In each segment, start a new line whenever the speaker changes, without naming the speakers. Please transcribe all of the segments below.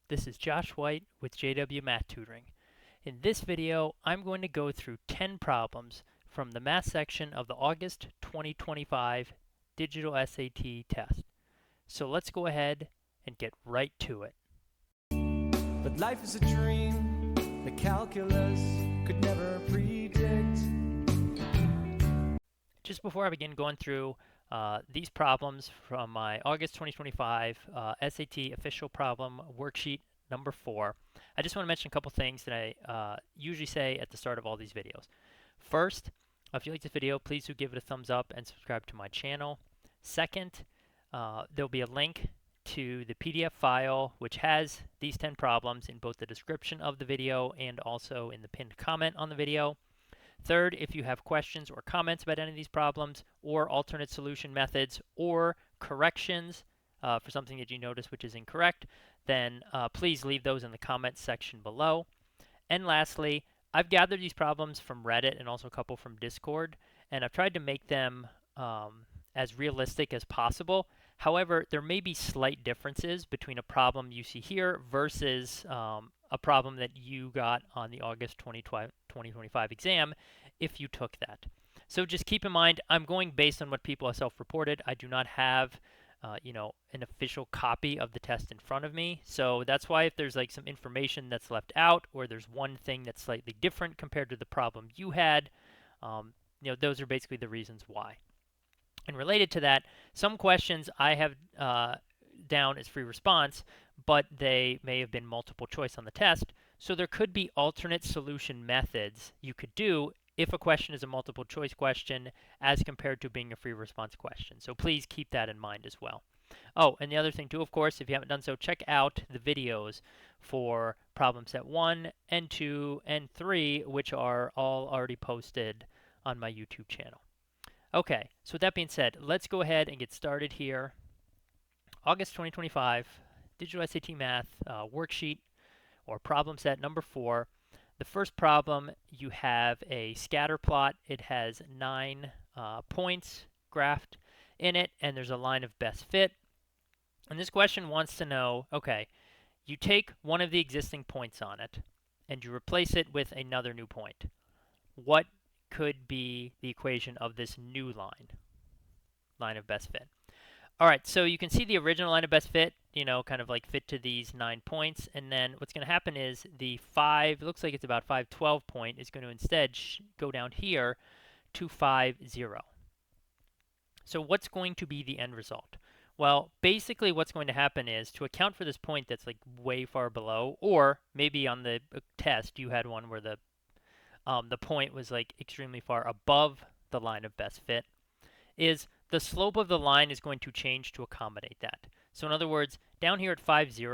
This is Josh White with JW Math Tutoring. In this video, I'm going to go through 10 problems from the math section of the August 2025 Digital SAT test. So let's go ahead and get right to it.
But life is a dream that calculus could never predict.
Just before I begin going through these problems from my August 2025 SAT official problem worksheet number 4, I just want to mention a couple things that I usually say at the start of all these videos. First, if you like this video, please do give it a thumbs up and subscribe to my channel. Second, there'll be a link to the PDF file which has these 10 problems in both the description of the video and also in the pinned comment on the video. Third, if you have questions or comments about any of these problems or alternate solution methods or corrections for something that you notice which is incorrect, then please leave those in the comments section below. And lastly, I've gathered these problems from Reddit and also a couple from Discord, and I've tried to make them as realistic as possible. However, there may be slight differences between a problem you see here versus a problem that you got on the August 2025 exam if you took that. So just keep in mind, I'm going based on what people have self-reported. I do not have an official copy of the test in front of me. So that's why if there's like some information that's left out or there's one thing that's slightly different compared to the problem you had, those are basically the reasons why. And related to that, some questions I have down as free response, but they may have been multiple choice on the test. So there could be alternate solution methods you could do if a question is a multiple choice question as compared to being a free response question. So please keep that in mind as well. Oh, and the other thing too, of course, if you haven't done so, check out the videos for problem set 1 and 2 and 3, which are all already posted on my YouTube channel. Okay, so with that being said, let's go ahead and get started here. August 2025 Digital SAT Math worksheet or problem set number 4. The first problem, you have a scatter plot. It has 9 points graphed in it, and there's a line of best fit. And this question wants to know, okay, you take one of the existing points on it, and you replace it with another new point. What could be the equation of this new line of best fit? All right, so you can see the original line of best fit, kind of like fit to these 9 points. And then what's going to happen is the 5, looks like it's about 512 point, is going to instead go down here to 50. So what's going to be the end result? Well, basically what's going to happen is to account for this point that's like way far below, or maybe on the test you had one where the point was like extremely far above the line of best fit, is the slope of the line is going to change to accommodate that. So in other words, down here at 50,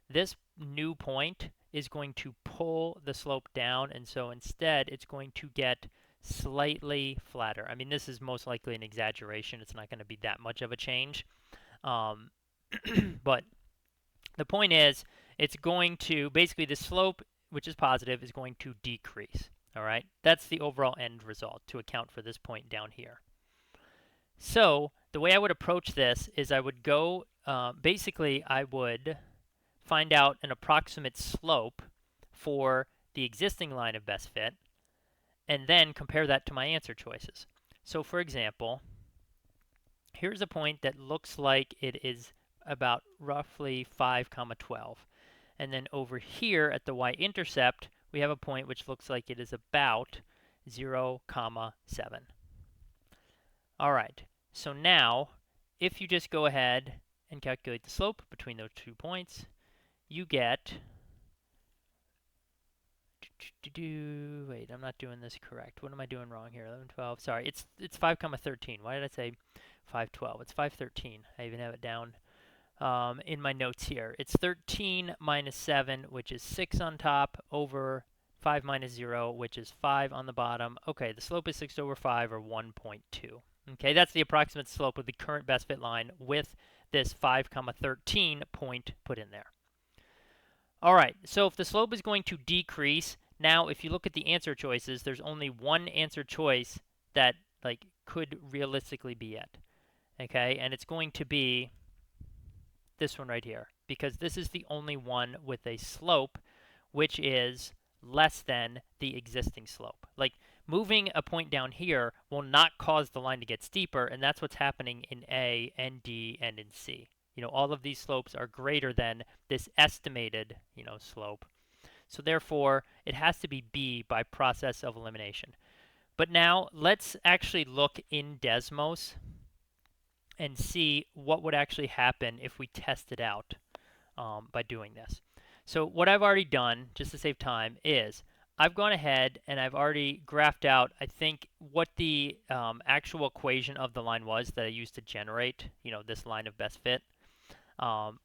this new point is going to pull the slope down, and so instead it's going to get slightly flatter. I mean, this is most likely an exaggeration. It's not going to be that much of a change. But the point is, it's going to, basically the slope, which is positive, is going to decrease. All right, that's the overall end result to account for this point down here. So the way I would approach this is I would go, basically I would find out an approximate slope for the existing line of best fit and then compare that to my answer choices. So for example, here's a point that looks like it is about roughly 5, 12. And then over here at the y-intercept, we have a point which looks like it is about 0, 7. All right, so now if you just go ahead and calculate the slope between those 2 points, you get, wait, I'm not doing this correct. What am I doing wrong here? 11, 12, sorry, it's 5, 13. Why did I say 5, 12? It's 5, 13. I even have it down in my notes here. It's 13 minus 7, which is 6 on top, over 5 minus 0, which is 5 on the bottom. Okay, the slope is 6 over 5, or 1.2. Okay, that's the approximate slope of the current best fit line with this 5, 13 point put in there. All right, so if the slope is going to decrease, now if you look at the answer choices, there's only one answer choice that could realistically be it. Okay, and it's going to be this one right here. because this is the only one with a slope which is less than the existing slope. Like moving a point down here will not cause the line to get steeper, and that's what's happening in A and D and in C. All of these slopes are greater than this estimated, slope. So therefore, it has to be B by process of elimination. But now let's actually look in Desmos and see what would actually happen if we tested out by doing this. So what I've already done, just to save time, is I've gone ahead and I've already graphed out, I think, what the actual equation of the line was that I used to generate, this line of best fit,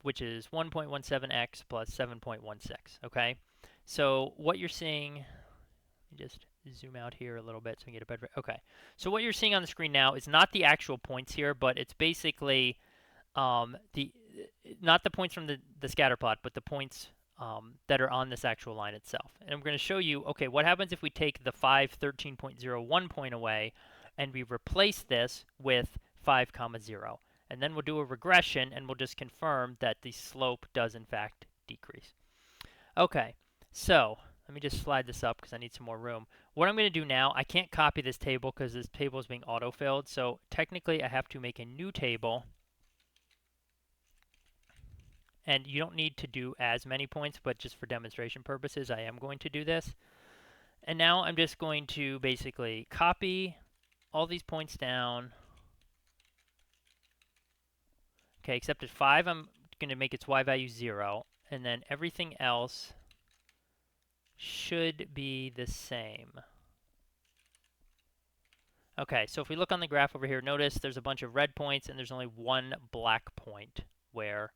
which is 1.17x plus 7.16, okay? So what you're seeing, let me just zoom out here a little bit so we can get a better, okay. So what you're seeing on the screen now is not the actual points here, but it's basically not the points from the scatter plot, but the points that are on this actual line itself. And I'm going to show you, okay, what happens if we take the 513.01 point away and we replace this with 5, 0. And then we'll do a regression and we'll just confirm that the slope does in fact decrease. Okay, so let me just slide this up because I need some more room. What I'm going to do now, I can't copy this table because this table is being autofilled. So technically I have to make a new table. And you don't need to do as many points, but just for demonstration purposes, I am going to do this. And now I'm just going to basically copy all these points down. Okay, except at 5, I'm going to make its y value 0. And then everything else should be the same. Okay, so if we look on the graph over here, notice there's a bunch of red points and there's only one black point where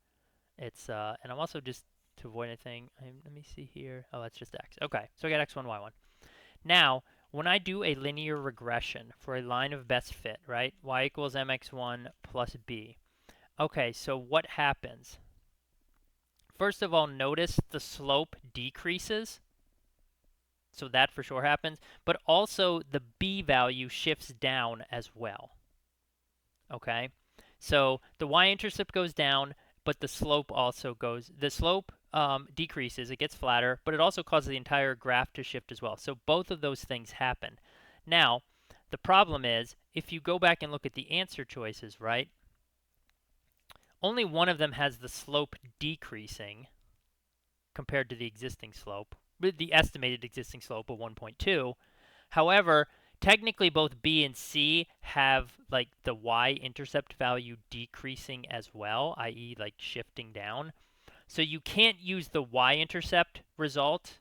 it's, and I'm also just, to avoid anything, let me see here. Oh, that's just x. Okay, so I got x1, y1. Now, when I do a linear regression for a line of best fit, right? Y equals mx1 plus b. Okay, so what happens? First of all, notice the slope decreases. So that for sure happens. But also the b value shifts down as well. Okay? So the y-intercept goes down, but the slope also goes, the slope decreases, it gets flatter, but it also causes the entire graph to shift as well. So both of those things happen. Now, the problem is, if you go back and look at the answer choices, right, only one of them has the slope decreasing compared to the existing slope, the estimated existing slope of 1.2. However, technically both B and C have like the y-intercept value decreasing as well, i.e. like shifting down. So you can't use the y-intercept result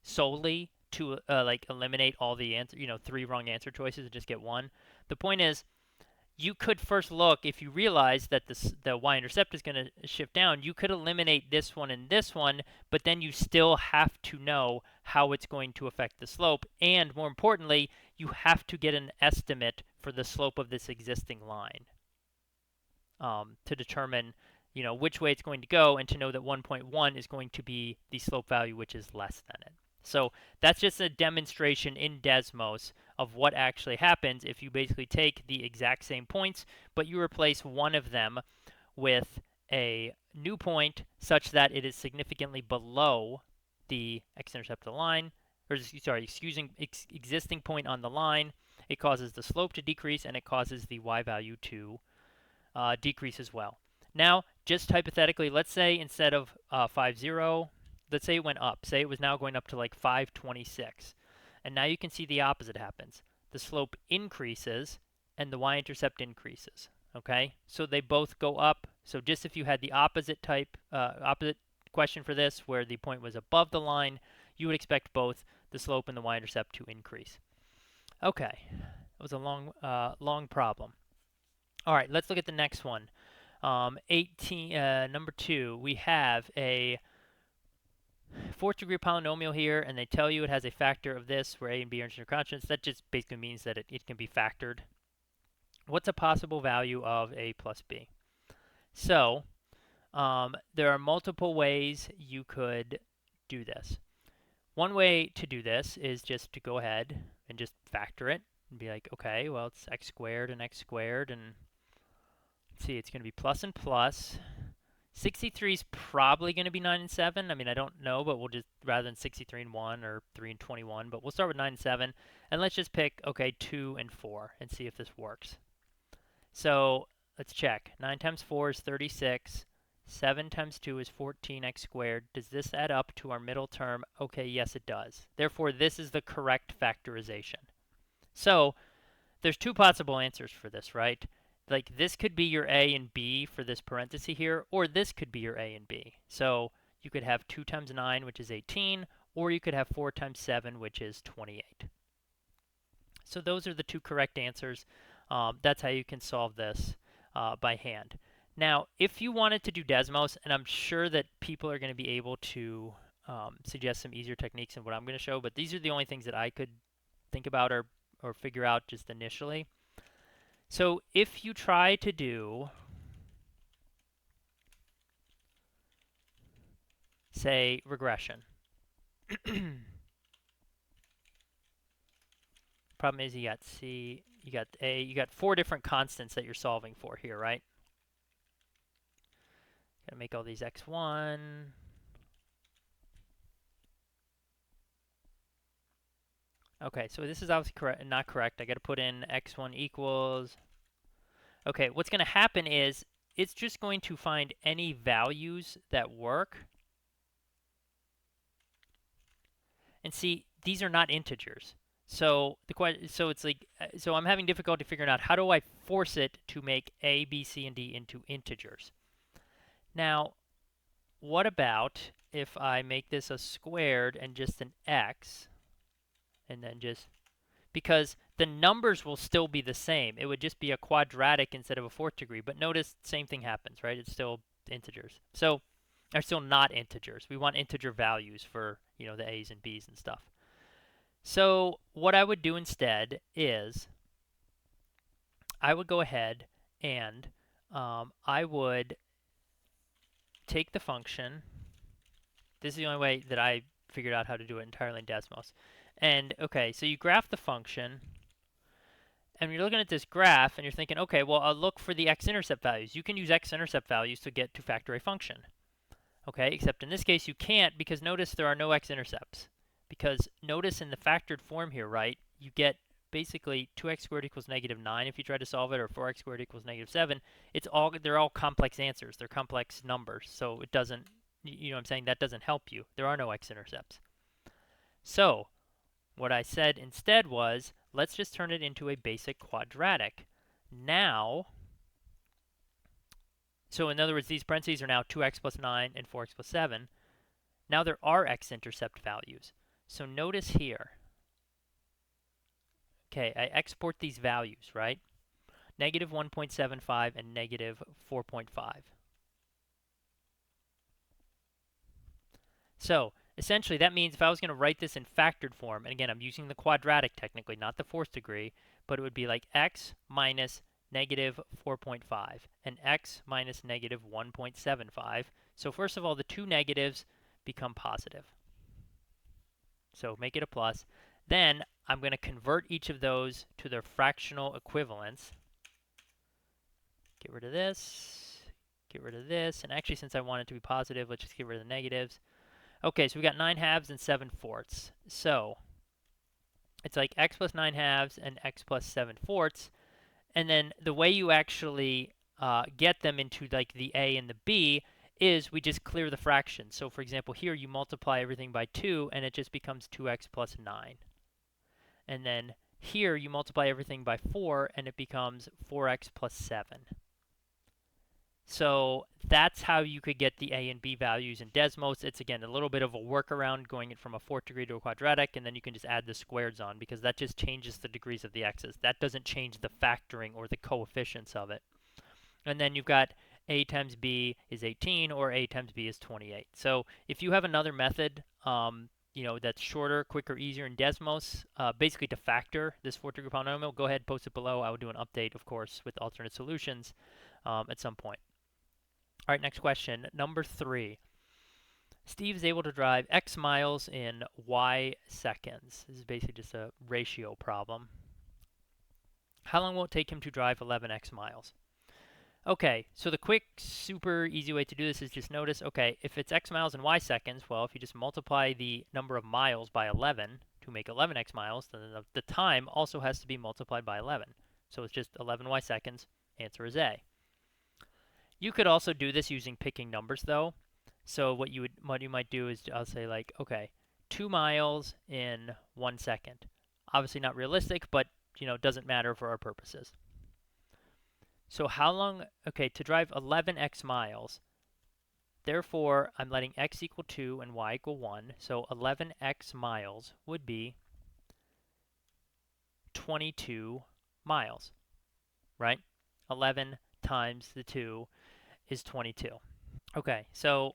solely to like eliminate all the answer, 3 wrong answer choices and just get 1. The point is, you could first look, if you realize that the y-intercept is going to shift down, you could eliminate this one and this one, but then you still have to know how it's going to affect the slope. And more importantly, you have to get an estimate for the slope of this existing line to determine which way it's going to go, and to know that 1.1 is going to be the slope value which is less than it. So that's just a demonstration in Desmos of what actually happens if you basically take the exact same points, but you replace one of them with a new point such that it is significantly below the x-intercept of the line, or sorry, existing point on the line. It causes the slope to decrease, and it causes the y value to decrease as well. Now, just hypothetically, let's say instead of 5.0, let's say it went up. Say it was now going up to like 5.26. And now you can see the opposite happens. The slope increases and the y-intercept increases. Okay? So they both go up. So just if you had the opposite question for this, where the point was above the line, you would expect both the slope and the y-intercept to increase. Okay. That was a long problem. All right, let's look at the next one. 18, number 2, we have a fourth degree polynomial here, and they tell you it has a factor of this where a and b are integer constants. That just basically means that it can be factored. What's a possible value of a plus b? So there are multiple ways you could do this. One way to do this is just to go ahead and just factor it and be like, okay, well, it's x squared, and let's see, it's going to be plus and plus. 63 is probably going to be 9 and 7. I mean, I don't know, but we'll just, rather than 63 and 1 or 3 and 21, but we'll start with 9 and 7. And let's just pick, okay, 2 and 4 and see if this works. So let's check. 9 times 4 is 36. 7 times 2 is 14x squared. Does this add up to our middle term? Okay, yes, it does. Therefore, this is the correct factorization. So there's two possible answers for this, right? Like this could be your A and B for this parenthesis here, or this could be your A and B. So you could have 2 times 9, which is 18, or you could have 4 times 7, which is 28. So those are the two correct answers. That's how you can solve this by hand. Now, if you wanted to do Desmos, and I'm sure that people are going to be able to suggest some easier techniques than what I'm going to show, but these are the only things that I could think about or figure out just initially. So if you try to do, say, regression, problem is you got C, you got A, you got 4 different constants that you're solving for here, right? Gotta make all these x1. Okay, so this is obviously not correct. I gotta put in x1 equals. Okay, what's gonna happen is it's just going to find any values that work. And see, these are not integers. So it's like, so I'm having difficulty figuring out how do I force it to make A, B, C, and D into integers. Now, what about if I make this a squared and just an x, and then just, because the numbers will still be the same. It would just be a quadratic instead of a fourth degree. But notice, same thing happens, right? It's still integers. So are still not integers. We want integer values for, you know, the A's and B's and stuff. So what I would do instead is I would go ahead and I would take the function. This is the only way that I figured out how to do it entirely in Desmos. And okay, so you graph the function, and you're looking at this graph, and you're thinking, okay, well, I'll look for the x-intercept values. You can use x-intercept values to get to factor a function. Okay, except in this case you can't, because notice there are no x-intercepts. Because notice in the factored form here, right, you get basically 2x squared equals negative 9 if you try to solve it, or 4x squared equals negative 7. They're all complex answers. They're complex numbers. So it doesn't, you know what I'm saying, that doesn't help you. There are no x-intercepts. So what I said instead was, let's just turn it into a basic quadratic. Now, so in other words, these parentheses are now 2x plus 9 and 4x plus 7. Now there are x-intercept values. So notice here, okay, I export these values, right? Negative 1.75 and negative 4.5. So essentially that means if I was going to write this in factored form, and again, I'm using the quadratic technically, not the fourth degree, but it would be like x minus negative 4.5 and x minus negative 1.75. So first of all, the two negatives become positive. So make it a plus. Then I'm going to convert each of those to their fractional equivalents. Get rid of this, get rid of this, and actually since I want it to be positive, let's just get rid of the negatives. Okay, so we got 9 halves and 7 fourths. So it's like x plus 9 halves and x plus 7 fourths. And then the way you actually get them into like the A and the B is we just clear the fractions. So for example, here you multiply everything by 2, and it just becomes 2x plus 9. And then here you multiply everything by 4, and it becomes 4x plus 7. So that's how you could get the A and B values in Desmos. It's, again, a little bit of a workaround going it from a fourth degree to a quadratic, and then you can just add the squareds on, because that just changes the degrees of the x's. That doesn't change the factoring or the coefficients of it. And then you've got A times B is 18, or A times B is 28. So if you have another method, you know, that's shorter, quicker, easier in Desmos, basically to factor this fourth degree polynomial, go ahead, post it below. I will do an update, of course, with alternate solutions at some point. All right, next question, number 3. Steve is able to drive X miles in Y seconds. This is basically just a ratio problem. How long will it take him to drive 11x miles? Okay, so the quick, super easy way to do this is just notice, okay, if it's x miles and y seconds, well, if you just multiply the number of miles by 11 to make 11x miles, then the time also has to be multiplied by 11. So it's just 11y seconds. Answer is A. You could also do this using picking numbers, though. So what you might do is I'll say like, okay, 2 miles in 1 second. Obviously not realistic, but doesn't matter for our purposes. So how long, okay, to drive 11x miles, therefore I'm letting x equal 2 and y equal 1, so 11x miles would be 22 miles, right? 11 times the 2 is 22. Okay, so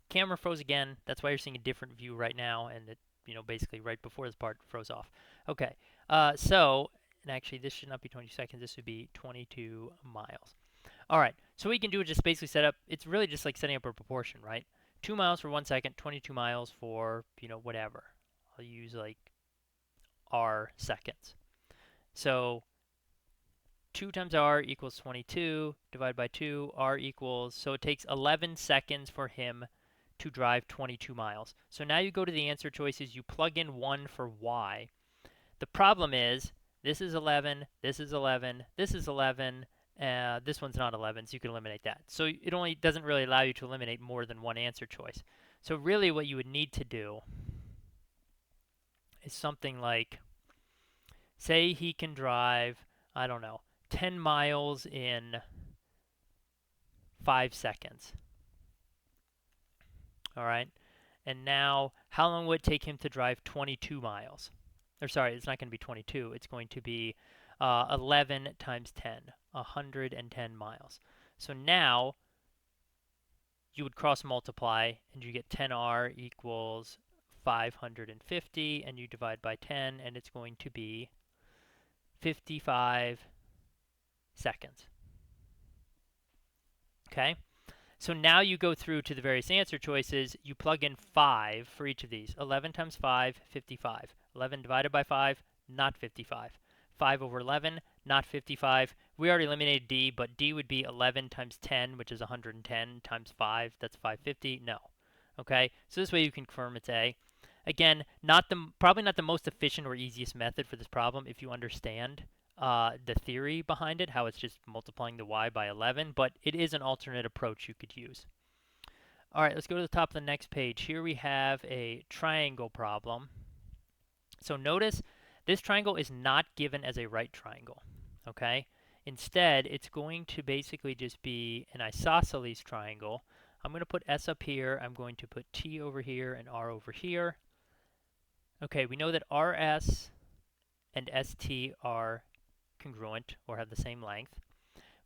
camera froze again. That's why you're seeing a different view right now, and it, basically right before this part froze off. Okay, and actually this should not be 20 seconds. This would be 22 miles. All right, so what you can do is just basically set up, it's really just like setting up a proportion, right? 2 miles for 1 second, 22 miles for, whatever. I'll use like r seconds. So 2 times r equals 22, divided by 2, r equals, so it takes 11 seconds for him to drive 22 miles. So now you go to the answer choices, you plug in 1 for y. The problem is, this is 11, this is 11, this is 11, this one's not 11, so you can eliminate that. So it only doesn't really allow you to eliminate more than one answer choice. So really what you would need to do is something like, say he can drive, I don't know, 10 miles in 5 seconds. All right. And now, how long would it take him to drive 22 miles? Or sorry, it's not going to be 22. It's going to be 11 times 10, 110 miles. So now, you would cross multiply, and you get 10r equals 550, and you divide by 10, and it's going to be 55 seconds. Okay? So now you go through to the various answer choices. You plug in 5 for each of these. 11 times 5, 55. 11 divided by 5, not 55. 5 over 11, not 55. We already eliminated D, but D would be 11 times 10, which is 110, times 5, that's 550. No. Okay, so this way you can confirm it's A. Again, probably not the most efficient or easiest method for this problem if you understand the theory behind it, how it's just multiplying the y by 11, but it is an alternate approach you could use. All right, let's go to the top of the next page. Here we have a triangle problem. So notice this triangle is not given as a right triangle, okay? Instead, it's going to basically just be an isosceles triangle. I'm going to put S up here. I'm going to put T over here and R over here. Okay, we know that RS and ST are congruent or have the same length.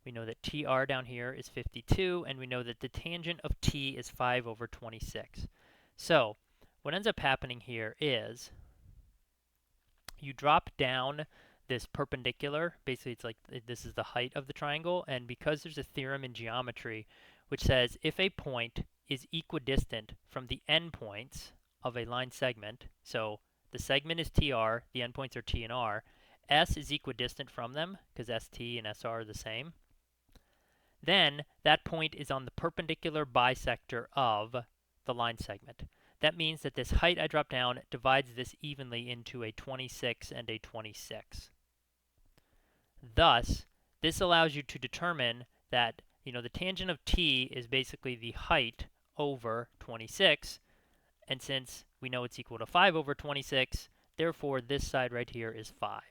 We know that TR down here is 52, and we know that the tangent of T is 5 over 26. So what ends up happening here is you drop down this perpendicular. Basically, it's like this is the height of the triangle, and because there's a theorem in geometry which says if a point is equidistant from the endpoints of a line segment, so the segment is TR, the endpoints are T and R, S is equidistant from them because ST and SR are the same, then that point is on the perpendicular bisector of the line segment. That means that this height I drop down divides this evenly into a 26 and a 26. Thus, this allows you to determine that the tangent of T is basically the height over 26, and since we know it's equal to 5 over 26, therefore this side right here is 5.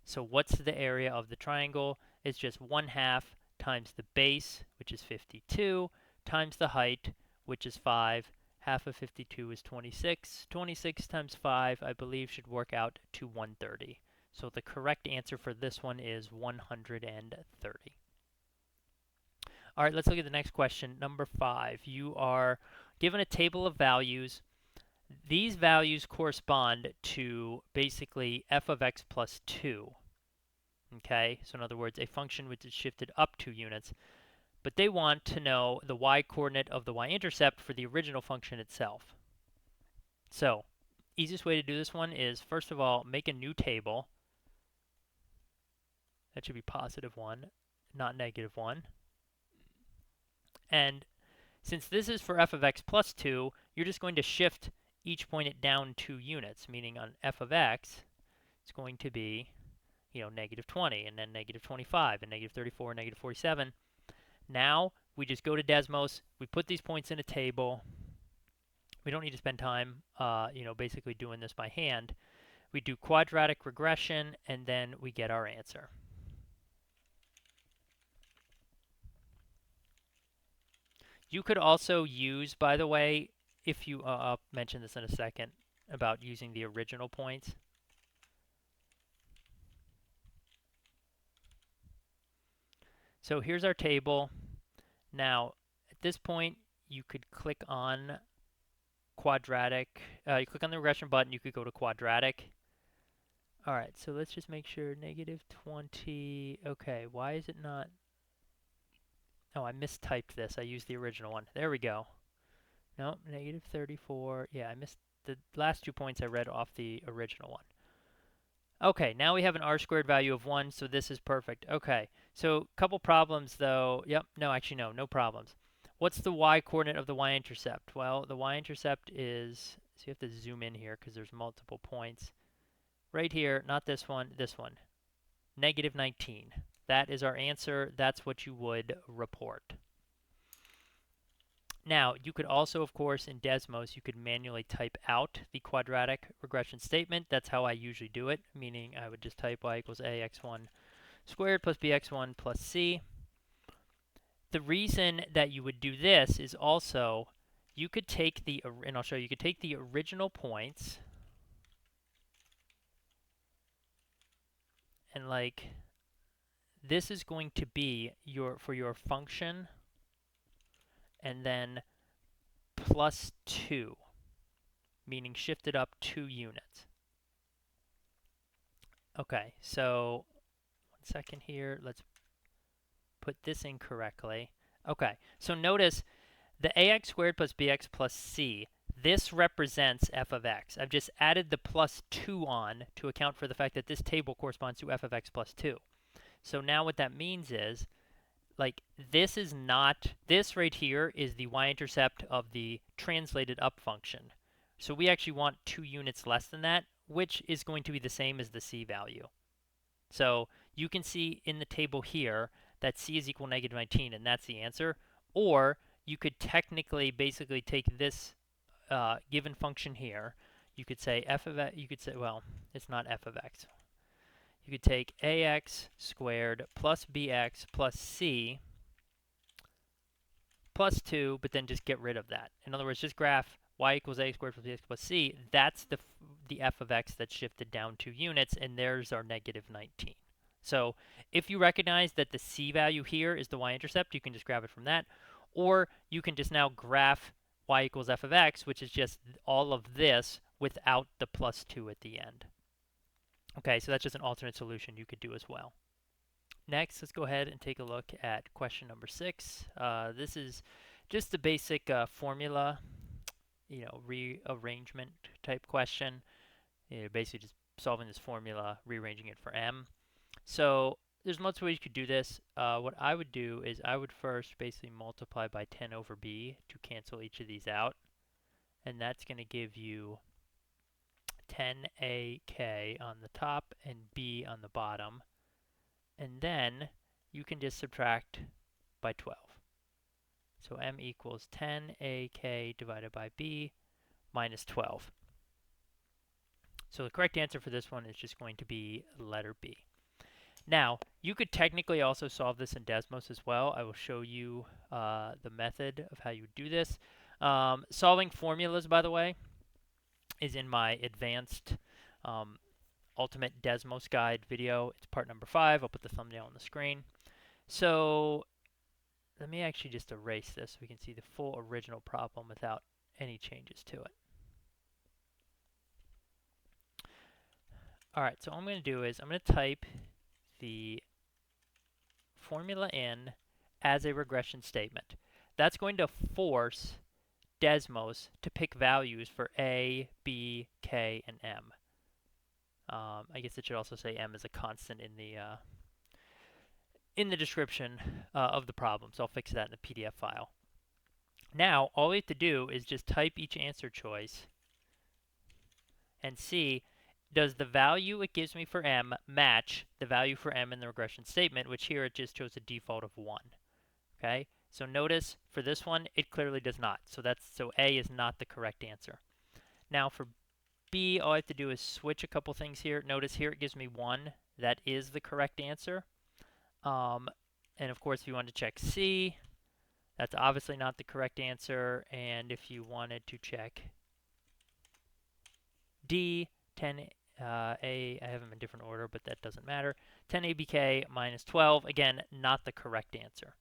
So what's the area of the triangle? It's just 1/2 times the base, which is 52, times the height, which is 5. Half of 52 is 26. 26 times 5, I believe, should work out to 130. So the correct answer for this one is 130. All right, let's look at the next question, number 5. You are given a table of values. These values correspond to basically f of x plus 2. Okay, so in other words, a function which is shifted up 2 units. But they want to know the y-coordinate of the y-intercept for the original function itself. So, easiest way to do this one is, first of all, make a new table. That should be +1, not -1. And since this is for f of x plus 2, you're just going to shift each point it down 2 units, meaning on f of x, it's going to be, negative 20, and then negative 25, and negative 34, and negative 47. Now, we just go to Desmos, we put these points in a table. We don't need to spend time, basically doing this by hand. We do quadratic regression, and then we get our answer. You could also use, by the way, if you, I'll mention this in a second, about using the original points. So here's our table. Now, at this point, you could click on quadratic. You click on the regression button, you could go to quadratic. All right, so let's just make sure negative 20. Okay, why is it not? Oh, I mistyped this. I used the original one. There we go. No, negative 34. Yeah, I missed the last 2 points I read off the original one. Okay, now we have an r squared value of 1, so this is perfect. Okay, so a couple problems though. Yep, no, actually no problems. What's the y-coordinate of the y-intercept? Well, the y-intercept is, so you have to zoom in here because there's multiple points. Right here, not this one, this one. Negative 19. That is our answer. That's what you would report. Now, you could also, of course, in Desmos, you could manually type out the quadratic regression statement. That's how I usually do it, meaning I would just type y equals ax1 squared plus bx1 plus c. The reason that you would do this is also you could take the, and I'll show you, you could take the original points and like this is going to be for your function and then plus 2, meaning shifted up 2 units. Okay, so 1 second here. Let's put this in correctly. Okay, so notice the ax squared plus bx plus c, this represents f of x. I've just added the plus 2 on to account for the fact that this table corresponds to f of x plus 2. So now what that means is, like, this is not, this right here is the y-intercept of the translated up function. So we actually want 2 units less than that, which is going to be the same as the c value. So you can see in the table here that c is equal to negative 19, and that's the answer. Or you could technically basically take this given function here. You could say f of x, you could say, well, it's not f of x. You could take ax squared plus bx plus c plus 2, but then just get rid of that. In other words, just graph y equals ax squared plus bx plus c. That's the f of x that's shifted down 2 units, and there's our negative 19. So if you recognize that the c value here is the y-intercept, you can just grab it from that. Or you can just now graph y equals f of x, which is just all of this without the plus 2 at the end. Okay, so that's just an alternate solution you could do as well. Next, let's go ahead and take a look at question number 6. This is just the basic formula, rearrangement type question. Basically just solving this formula, rearranging it for m. So there's multiple ways you could do this. What I would do is I would first basically multiply by 10 over b to cancel each of these out. And that's going to give you 10ak on the top and b on the bottom. And then you can just subtract by 12. So m equals 10ak divided by b minus 12. So the correct answer for this one is just going to be letter B. Now, you could technically also solve this in Desmos as well. I will show you the method of how you do this. Solving formulas, by the way, is in my advanced Ultimate Desmos Guide video. It's part number 5. I'll put the thumbnail on the screen. So let me actually just erase this so we can see the full original problem without any changes to it. All right, so what I'm going to do is I'm going to type the formula in as a regression statement. That's going to force Desmos to pick values for A, B, K, and M. I guess it should also say M as a constant in the description of the problem, so I'll fix that in the PDF file. Now, all we have to do is just type each answer choice and see, does the value it gives me for m match the value for m in the regression statement, which here it just chose a default of 1. Okay, so notice for this one, it clearly does not. So A is not the correct answer. Now for B, all I have to do is switch a couple things here. Notice here it gives me 1. That is the correct answer. And of course, if you want to check C, that's obviously not the correct answer. And if you wanted to check D, 10A, I have them in different order, but that doesn't matter. 10ABK minus 12, again, not the correct answer.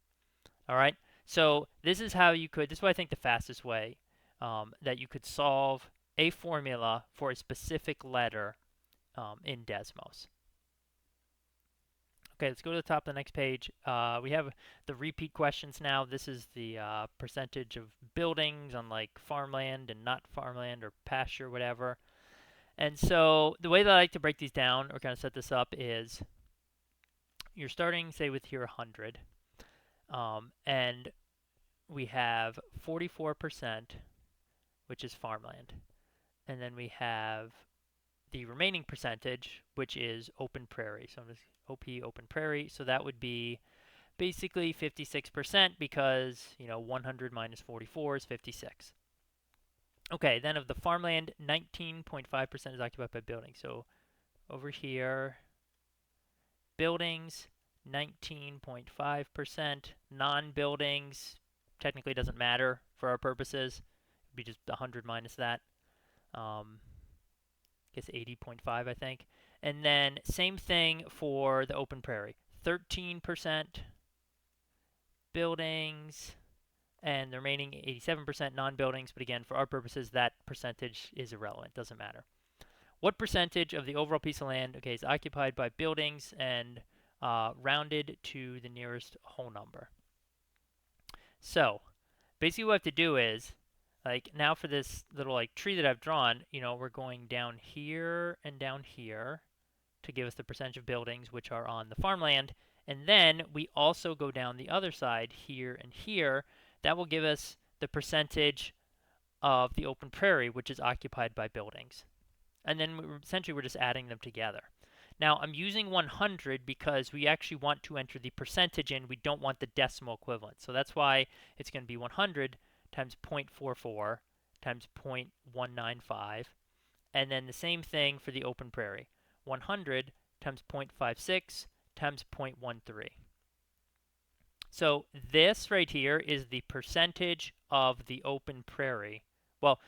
All right, so this is how you could, this is what I think the fastest way that you could solve a formula for a specific letter in Desmos. Okay, let's go to the top of the next page. We have the repeat questions now. This is the percentage of buildings on like farmland and not farmland or pasture, whatever. And so the way that I like to break these down or kind of set this up is you're starting, say, with here 100. And we have 44%, which is farmland. And then we have the remaining percentage, which is open prairie. So I'm just OP open prairie. So that would be basically 56% because, 100 minus 44 is 56. Okay, then of the farmland, 19.5% is occupied by buildings. So over here, buildings, 19.5%. Non-buildings, technically doesn't matter for our purposes. It'd be just 100 minus that. I guess 80.5, I think. And then same thing for the open prairie. 13% buildings, and the remaining 87% non-buildings. But again, for our purposes, that percentage is irrelevant. Doesn't matter. What percentage of the overall piece of land, is occupied by buildings and rounded to the nearest whole number? So basically what I have to do is, now for this little tree that I've drawn, we're going down here and down here to give us the percentage of buildings which are on the farmland. And then we also go down the other side here and here. That will give us the percentage of the open prairie, which is occupied by buildings. And then essentially we're just adding them together. Now I'm using 100 because we actually want to enter the percentage in. We don't want the decimal equivalent. So that's why it's going to be 100 times 0.44 times 0.195. And then the same thing for the open prairie. 100 times 0.56 times 0.13. So this right here is the percentage of the open prairie. Well,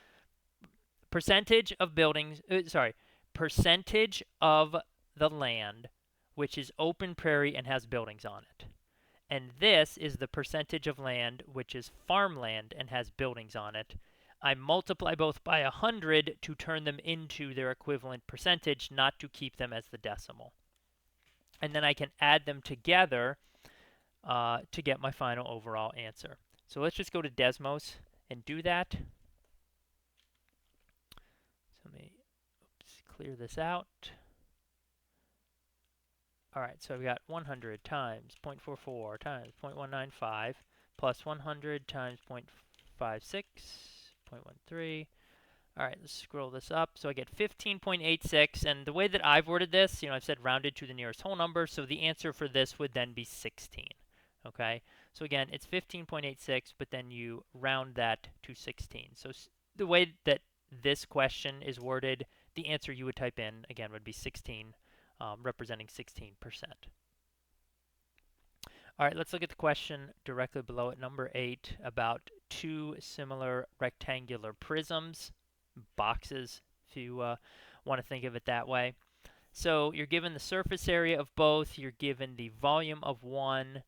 percentage of buildings, percentage of the land which is open prairie and has buildings on it. And this is the percentage of land which is farmland and has buildings on it. I multiply both by 100 to turn them into their equivalent percentage, not to keep them as the decimal. And then I can add them together to get my final overall answer. So let's just go to Desmos and do that. So let me clear this out. All right, so I've got 100 times 0.44 times 0.195 plus 100 times 0.56, 0.13. All right, let's scroll this up. So I get 15.86, and the way that I've worded this, I've said rounded to the nearest whole number, so the answer for this would then be 16. Okay, so again, it's 15.86, but then you round that to 16. So the way that this question is worded, the answer you would type in, again, would be 16, representing 16%. All right, let's look at the question directly below it, number 8, about two similar rectangular prisms, boxes, if you want to think of it that way. So you're given the surface area of both, you're given the volume of one.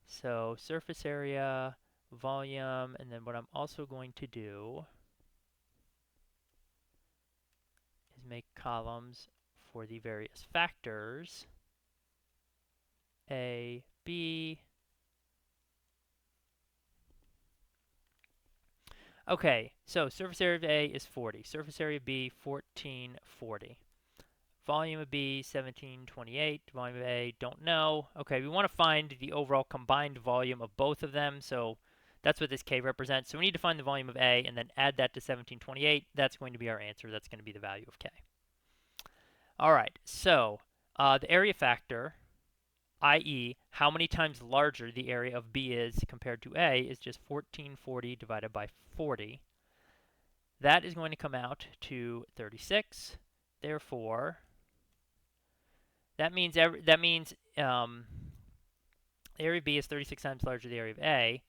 So surface area, volume, and then what I'm also going to do is make columns for the various factors, A, B. Okay, so surface area of A is 40. Surface area of B, 1440. Volume of B, 1728. Volume of A, don't know. Okay, we want to find the overall combined volume of both of them, so That's what this K represents. So we need to find the volume of A and then add that to 1728. That's going to be our answer. That's going to be the value of K. All right, so the area factor, i.e. how many times larger the area of B is compared to A, is just 1440 divided by 40. That is going to come out to 36. Therefore, that means the area of B is 36 times larger than the area of A.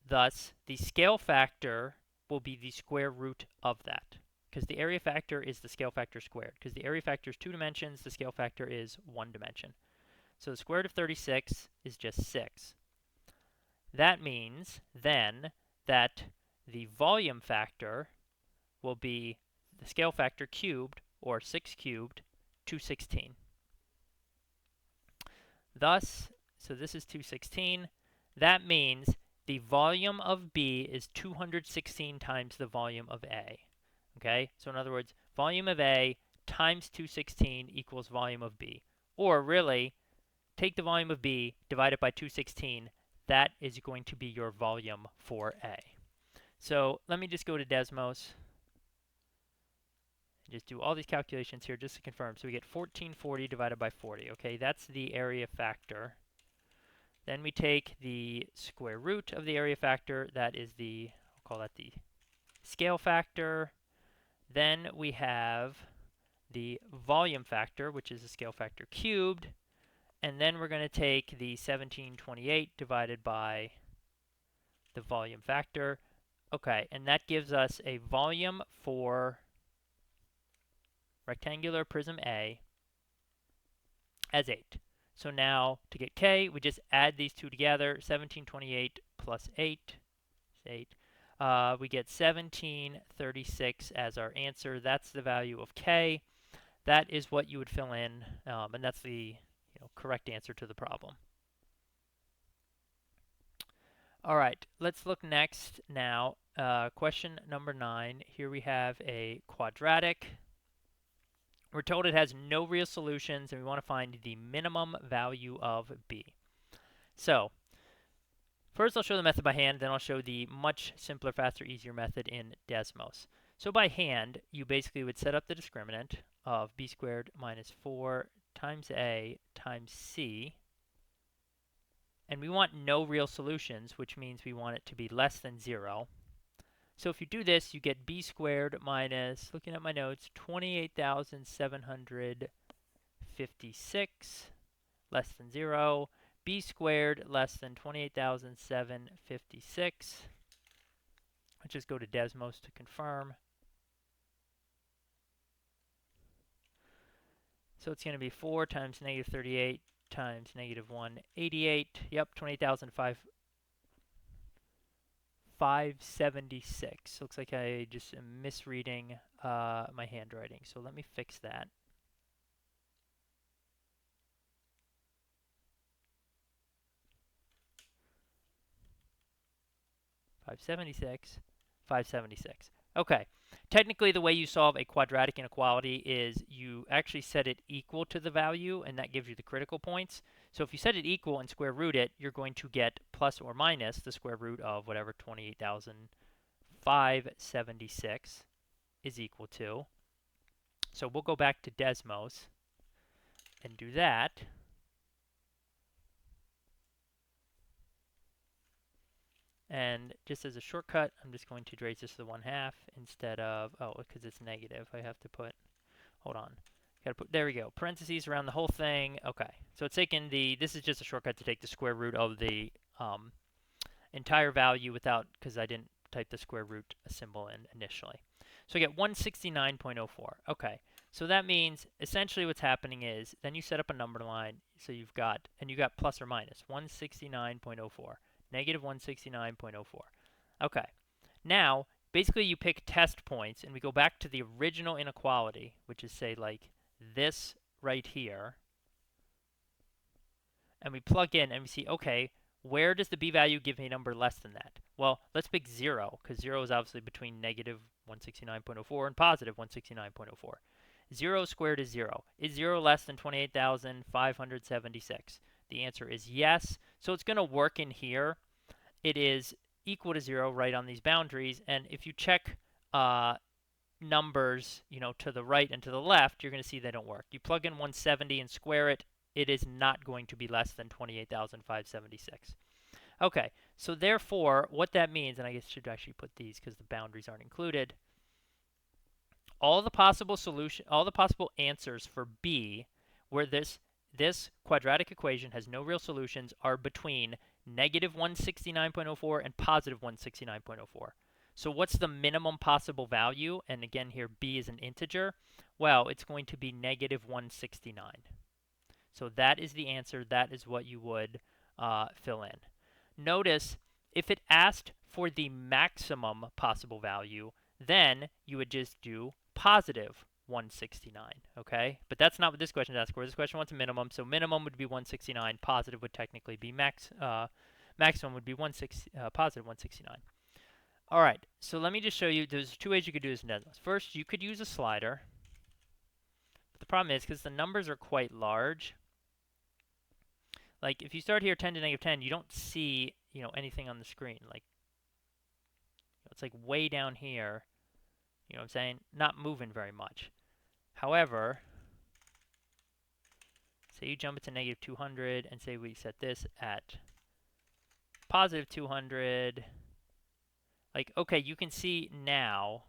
Thus, the scale factor will be the square root of that, because the area factor is the scale factor squared. Because the area factor is 2 dimensions, the scale factor is 1 dimension. So the square root of 36 is just 6. That means then that the volume factor will be the scale factor cubed, or 6 cubed, 216. Thus, so this is 216. That means the volume of B is 216 times the volume of A. Okay? So in other words, volume of A times 216 equals volume of B. Or really, take the volume of B, divide it by 216. That is going to be your volume for A. So let me just go to Desmos. Just do all these calculations here just to confirm. So we get 1440 divided by 40. Okay, that's the area factor. Then we take the square root of the area factor. That is the, I'll call that the scale factor. Then we have the volume factor, which is the scale factor cubed. And then we're going to take the 1728 divided by the volume factor. Okay, and that gives us a volume for rectangular prism A as 8. So now, to get K, we just add these two together. 1728 plus 8 is 8. We get 1736 as our answer. That's the value of K. That is what you would fill in, and that's the correct answer to the problem. All right, let's look next now. Question number 9. Here we have a quadratic. We're told it has no real solutions, and we want to find the minimum value of B. So, first I'll show the method by hand, then I'll show the much simpler, faster, easier method in Desmos. So by hand, you basically would set up the discriminant of B squared minus 4 times A times C. And we want no real solutions, which means we want it to be less than 0. So if you do this, you get B squared minus, looking at my notes, 28,756 less than 0. B squared less than 28,756. Let's just go to Desmos to confirm. So it's going to be 4 times negative 38 times negative 188. Yep, 28,576. Looks like I just am misreading my handwriting. So let me fix that. $576. Okay. Technically, the way you solve a quadratic inequality is you actually set it equal to the value, and that gives you the critical points. So if you set it equal and square root it, you're going to get plus or minus the square root of whatever 28,576 is equal to. So we'll go back to Desmos and do that. And just as a shortcut, I'm just going to raise this to the 1/2 instead of, oh, because it's negative, I have to put, hold on. Gotta put, there we go, parentheses around the whole thing. Okay, so it's taking the, this is just a shortcut to take the square root of the entire value without, because I didn't type the square root symbol in initially. So I get 169.04. Okay, so that means essentially what's happening is, then you set up a number line, so you've got, and you got plus or minus 169.04. Negative 169.04. Okay. Now, basically you pick test points, and we go back to the original inequality, which is, say, like this right here. And we plug in, and we see, okay, where does the b value give me a number less than that? Well, let's pick 0, because 0 is obviously between negative 169.04 and positive 169.04. 0 squared is 0. Is 0 less than 28,576? The answer is yes. So it's going to work in here. it is equal to 0 right on these boundaries. And if you check numbers, to the right and to the left, you're going to see they don't work. You plug in 170 and square it, it is not going to be less than 28,576. Okay, so therefore, what that means, and I guess I should actually put these because the boundaries aren't included. All the possible answers for B, where this quadratic equation has no real solutions, are between negative 169.04 and positive 169.04. So what's the minimum possible value? And again, here B is an integer. Well, it's going to be negative 169. So that is the answer. That is what you would fill in. Notice, if it asked for the maximum possible value, then you would just do positive 169, okay? But that's not what this question is asking for. This question wants a minimum, so minimum would be 169. Positive would technically be maximum would be positive 169. All right, so let me just show you. There's two ways you could do this in Desmos. First, you could use a slider. But the problem is, because the numbers are quite large, like if you start here 10 to negative 10, you don't see anything on the screen. Like it's like way down here. You know what I'm saying? Not moving very much. However, say you jump it to negative 200 and say we set this at positive 200. Like, okay, you can see now.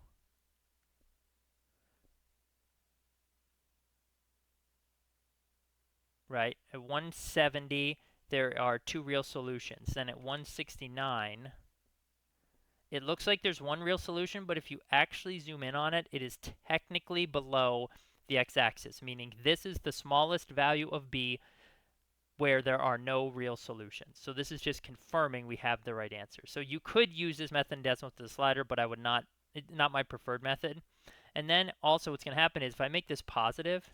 Right, at 170, there are two real solutions. Then at 169, it looks like there's one real solution, but if you actually zoom in on it, it is technically below the x-axis, meaning this is the smallest value of B where there are no real solutions. So this is just confirming we have the right answer. So you could use this method in Desmos with the slider, but I would not. It's not my preferred method. And then also what's going to happen is if I make this positive,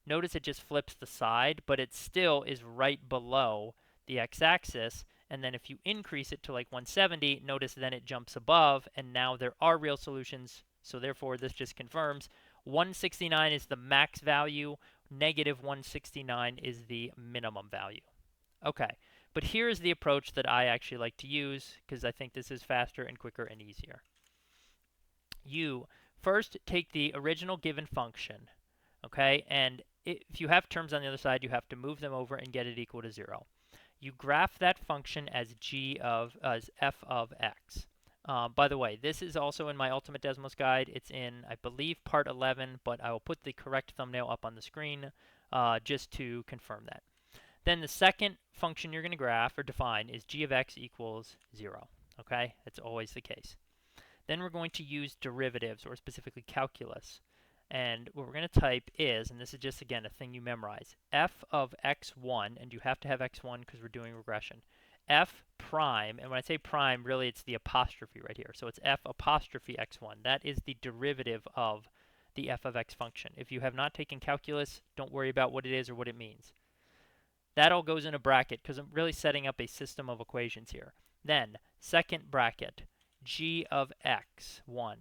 notice it just flips the side, but it still is right below the x-axis. And then if you increase it to like 170, notice then it jumps above, and now there are real solutions. So therefore, this just confirms 169 is the max value, negative 169 is the minimum value. Okay, but here's the approach that I actually like to use because I think this is faster and quicker and easier. You first take the original given function, okay, and if you have terms on the other side, you have to move them over and get it equal to 0. You graph that function as f of x. By the way, this is also in my Ultimate Desmos guide. It's in, I believe, part 11, but I will put the correct thumbnail up on the screen just to confirm that. Then the second function you're going to graph or define is g of x equals 0. Okay, that's always the case. Then we're going to use derivatives, or specifically calculus. And what we're going to type is, and this is just, again, a thing you memorize, f of x1, and you have to have x1 because we're doing regression, f prime, and when I say prime, really it's the apostrophe right here. So it's f apostrophe x1. That is the derivative of the f of x function. If you have not taken calculus, don't worry about what it is or what it means. That all goes in a bracket because I'm really setting up a system of equations here. Then, second bracket, g of x1,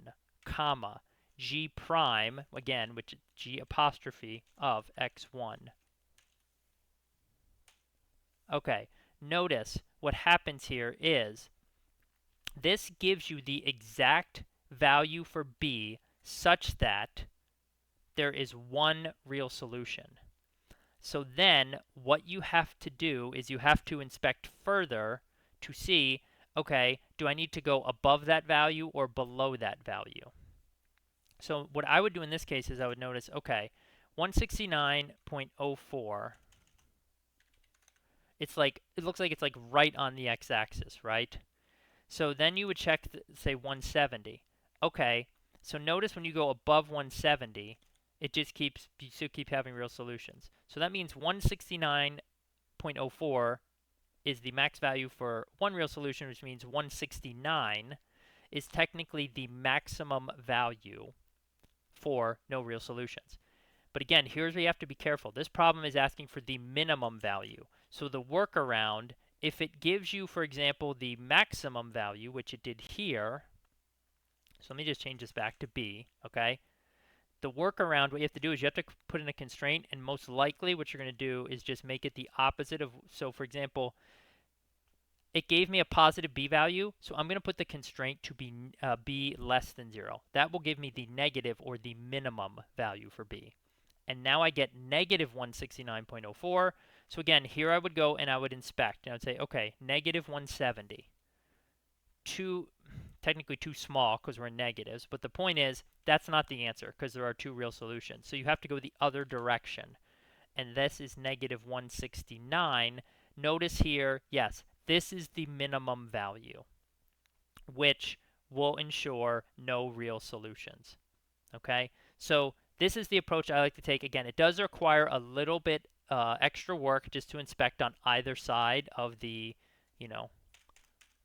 comma, g prime, again, which is g apostrophe of x1. Okay, notice what happens here is this gives you the exact value for B such that there is one real solution. So then what you have to do is you have to inspect further to see, okay, do I need to go above that value or below that value? So what I would do in this case is I would notice, okay, 169.04, it looks like it's like right on the x-axis, right? So then you would check, say, 170. Okay, so notice when you go above 170, it just you still keep having real solutions. So that means 169.04 is the max value for one real solution, which means 169 is technically the maximum value for no real solutions. But again, here's where you have to be careful. This problem is asking for the minimum value. So the workaround, if it gives you, for example, the maximum value, which it did here, so let me just change this back to B, okay? The workaround, what you have to do is you have to put in a constraint, and most likely what you're going to do is just make it the opposite of, so for example, it gave me a positive b value, so I'm going to put the constraint to be b less than 0. That will give me the negative or the minimum value for b. And now I get negative 169.04. So again, here I would go and I would inspect, and I would say, okay, negative 170. Technically too small because we're in negatives, but the point is that's not the answer because there are two real solutions. So you have to go the other direction. And this is negative 169. Notice here, yes, this is the minimum value, which will ensure no real solutions. Okay, so this is the approach I like to take. Again, it does require a little bit extra work just to inspect on either side of the, let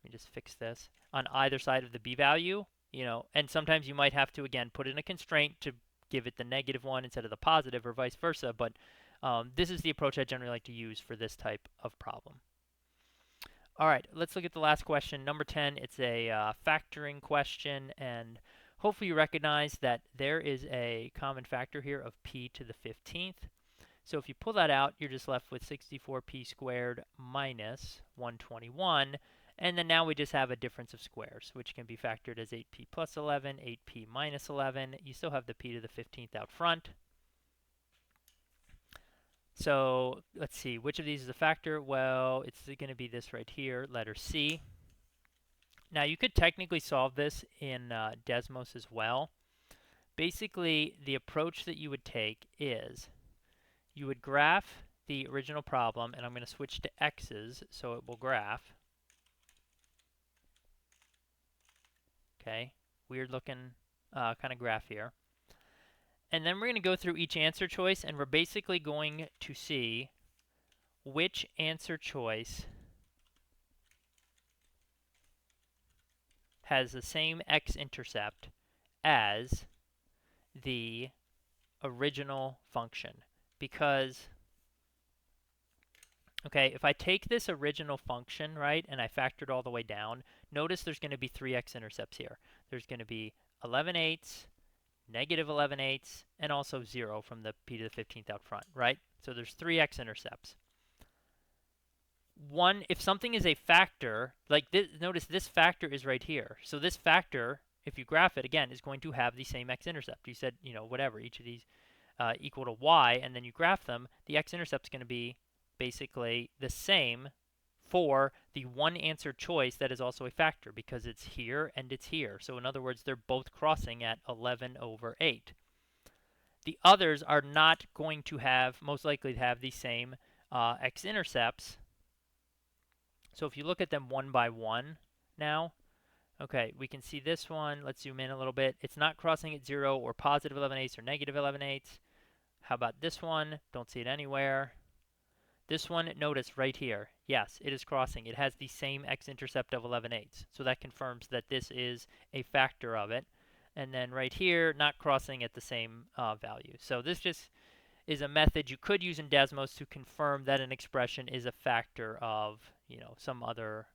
me just fix this, on either side of the b value, and sometimes you might have to, again, put in a constraint to give it the negative one instead of the positive or vice versa, but this is the approach I generally like to use for this type of problem. All right, let's look at the last question, number 10. It's a factoring question, and hopefully you recognize that there is a common factor here of p to the 15th. So if you pull that out, you're just left with 64p squared minus 121. And then now we just have a difference of squares, which can be factored as 8p plus 11, 8p minus 11. You still have the p to the 15th out front. So let's see, which of these is a factor? Well, it's going to be this right here, letter C. Now you could technically solve this in Desmos as well. Basically, the approach that you would take is you would graph the original problem, and I'm going to switch to x's so it will graph. Okay, weird looking kind of graph here. And then we're going to go through each answer choice, and we're basically going to see which answer choice has the same x-intercept as the original function. Because, okay, if I take this original function, right, and I factor it all the way down, notice there's going to be 3 x-intercepts here. There's going to be 11/8, negative 11/8, and also 0 from the p to the 15th out front, right? So there's 3 x-intercepts. If something is a factor, like this, notice this factor is right here. So this factor, if you graph it, again, is going to have the same x-intercept. You said, whatever, each of these equal to y, and then you graph them, the x-intercept is going to be basically the same for the one answer choice that is also a factor because it's here and it's here. So in other words, they're both crossing at 11/8. The others are not going to have, most likely to have the same x-intercepts. So if you look at them one by one now, okay, we can see this one. Let's zoom in a little bit. It's not crossing at 0 or positive 11/8 or negative 11/8. How about this one? Don't see it anywhere. This one, notice right here. Yes, it is crossing. It has the same x-intercept of 11/8. So that confirms that this is a factor of it. And then right here, not crossing at the same value. So this just is a method you could use in Desmos to confirm that an expression is a factor of, some other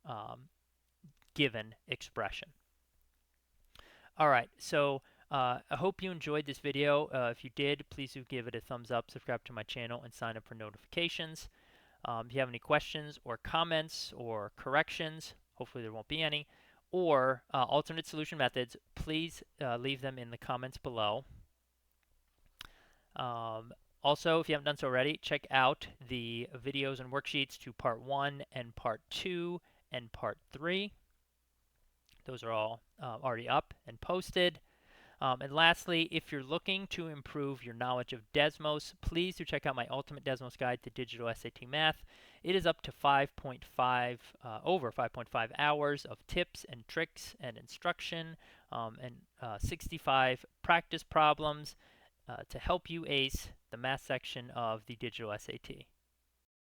given expression. All right, so I hope you enjoyed this video. If you did, please do give it a thumbs up, subscribe to my channel, and sign up for notifications. If you have any questions or comments or corrections, hopefully there won't be any, or alternate solution methods, please leave them in the comments below. Also, if you haven't done so already, check out the videos and worksheets to Part 1 and Part 2 and Part 3. Those are all already up and posted. And lastly, if you're looking to improve your knowledge of Desmos, please do check out my Ultimate Desmos Guide to Digital SAT Math. It is up to over 5.5 hours of tips and tricks and instruction, and 65 practice problems to help you ace the math section of the Digital SAT.